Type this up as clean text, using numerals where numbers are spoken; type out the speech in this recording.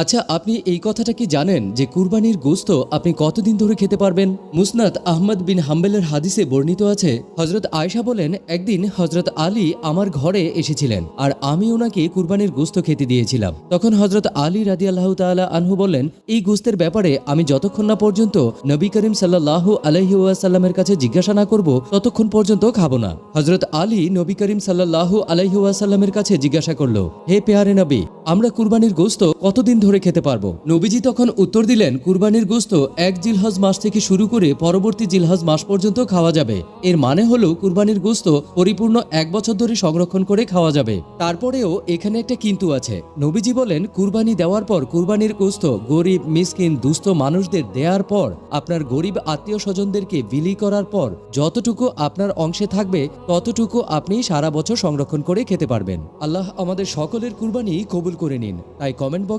আচ্ছা, আপনি এই কথাটা কি জানেন যে কুরবানির গোশত আপনি কতদিন ধরে খেতে পারবেন? মুসনাদ আহমদ বিন হাম্বেলের হাদিসে বর্ণিত আছে, হযরত আয়েশা বলেন, একদিন হযরত আলী আমার ঘরে এসেছিলেন আর আমি ওনাকে কুরবানির গোশত খেতে দিয়েছিলাম। তখন হযরত আলী রাদিয়াল্লাহু তাআলা আনহু বললেন, এই গোশতের ব্যাপারে আমি যতক্ষণ না পর্যন্ত নবী করিম সাল্লাল্লাহু আলাইহি ওয়াসাল্লামের কাছে জিজ্ঞাসা না করব ততক্ষণ পর্যন্ত খাবো না। হযরত আলী নবী করিম সাল্লাল্লাহু আলাইহি ওয়াসাল্লামের কাছে জিজ্ঞাসা করলো, হে পেয়ারে নবী, আমরা কুরবানির গোশত কতদিন ধরে খেতে পারবো? নবীজি তখন উত্তর দিলেন, কুরবানির গোশত এক জিলহজ মাস থেকে শুরু করে পরবর্তী জিলহজ মাস পর্যন্ত খাওয়া যাবে। এর মানে হলো কুরবানির গোশত পরিপূর্ণ 1 বছর ধরে সংরক্ষণ করে খাওয়া যাবে। তারপরেও এখানে একটা কিন্তু আছে। নবীজি বলেন, কুরবানি দেওয়ার পর কুরবানির গোশত গরিব, মিসকিন, দুস্থ মানুষদের দেওয়ার পর, আপনার গরিব আত্মীয় স্বজনদেরকে বিলি করার পর যতটুকু আপনার অংশে থাকবে ততটুকু আপনি সারা বছর সংরক্ষণ করে খেতে পারবেন। আল্লাহ আমাদের সকলের কুরবানি কবুল করে নিন। তাই কমেন্ট বক্স